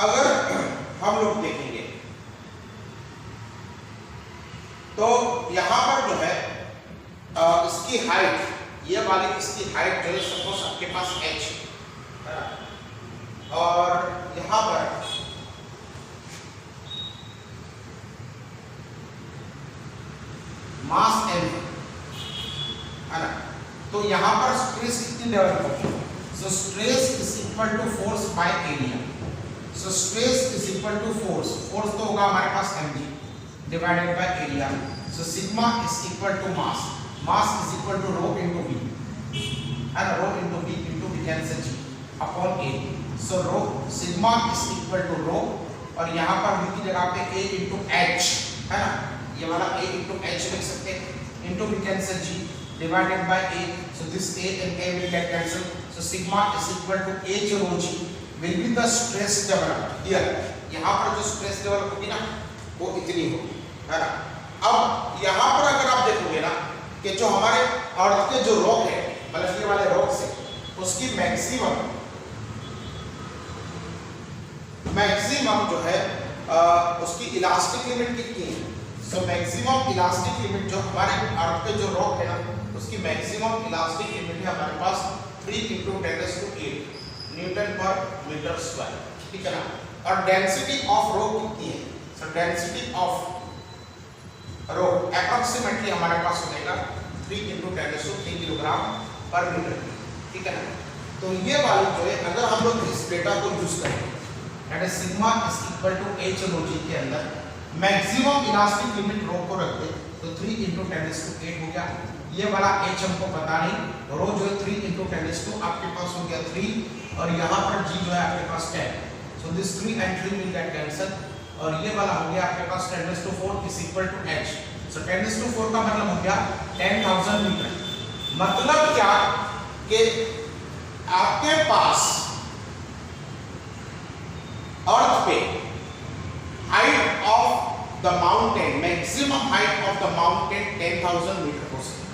Speaker 1: अगर हम लोग देखेंगे तो यहाँ पर जो है इसकी हाइट, ये वाली इसकी हाइट जो है सपोज आपके पास h है और यहाँ पर मास m है ना, तो यहाँ पर स्ट्रेस कितनी डेवलप होगी, so stress is equal to force by area. So stress is equal to force, force तो होगा हमारे पास mg divided by area. So sigma is equal to mass, mass is equal to rho into v, है ना, rho into v into we cancel g upon a। So rho sigma is equal to rho और यहाँ पर v की जगह पे a इनटू h, है ना, ये वाला a इनटू h लिख सकते हैं, into we cancel g divided by a, so this a and a will get cancelled, so sigma is equal to h rho g will be the stress developed here। यहाँ पर जो stress develop होगी ना वो इतनी होगी, है ना। अब यहाँ पर अगर आप देखोगे ना कि जो हमारे अर्थ के जो रॉक है, मतलब ये वाले रॉक से उसकी मैक्सिमम जो है उसकी इलास्टिक लिमिट कितनी है। सो मैक्सिमम इलास्टिक लिमिट जो हमारे अर्थ के जो रॉक है ना उसकी मैक्सिमम इलास्टिक लिमिट है हमारे पास 3 × 10⁸ न्यूटन पर मीटर स्क्वायर, ठीक है ना। और डेंसिटी ऑफ रो कितनी है, so density of rho approximately हमारे पास हो जाएगा 3 × 10⁻³ किलोग्राम पर मीटर, ठीक है ना। तो ये वाली जो है अगर हम लोग इस डेटा को यूज करें, that is sigma is equal to h rho g के अंदर मैक्सिमम इलास्टिक लिमिट रो को रख दे तो 3 × 10⁸ हो गया। ये वाला h हमको पता नहीं, रो जो है 3 × 10⁻, आपके पास हो गया 3 और यहाँ पर g जो है आपके पास 10, so this 3 and 3 will get cancelled और ये वाला हो गया आपके पास 10⁴ is equal to h. So 10⁴ का मतलब हो गया 10,000 मीटर. मतलब क्या कि आपके पास अर्थ पे height of the mountain, maximum height of the mountain 10,000 metre हो सकती.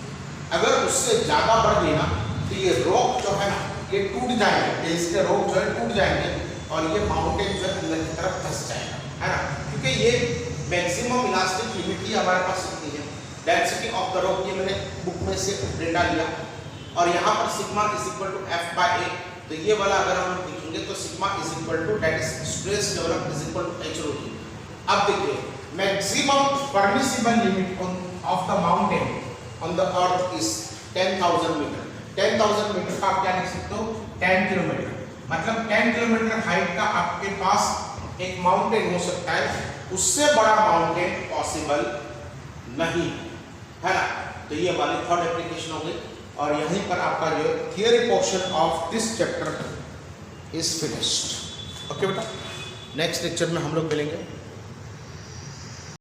Speaker 1: अगर उससे ज्यादा बढ़ गई ना तो ये रॉक जो है ना ये टूट जाएंगे, बेस के रॉक जो है टूट जाएंगे और ये माउंटेन जो है अंदर की तरफ फंस जाएगा, है ना, क्योंकि ये मैक्सिमम इलास्टिक लिमिट ही हमारे पास होती है. डेंसिटी ऑफ द रॉक ये मैंने बुक में से डेटा लिया और यहाँ पर sigma is equal to f/a. तो ये वाला अगर हम देखेंगे तो sigma is equal to that is stress develop is equal to h/ρ. अब देखिए maximum permissible limit of the mountain on the earth is 10,000 metre. 10,000 metre का आप क्या लिख सकते हो 10 किलोमीटर. मतलब 10 किलोमीटर हाइट का आपके पास एक माउंटेन हो सकता है, उससे बड़ा माउंटेन पॉसिबल नहीं है ना. तो ये वाली थर्ड एप्लीकेशन हो गई और यहीं पर आपका जो theory portion of this chapter is finished. Okay बेटा, नेक्स्ट लेक्चर में हम लोग मिलेंगे.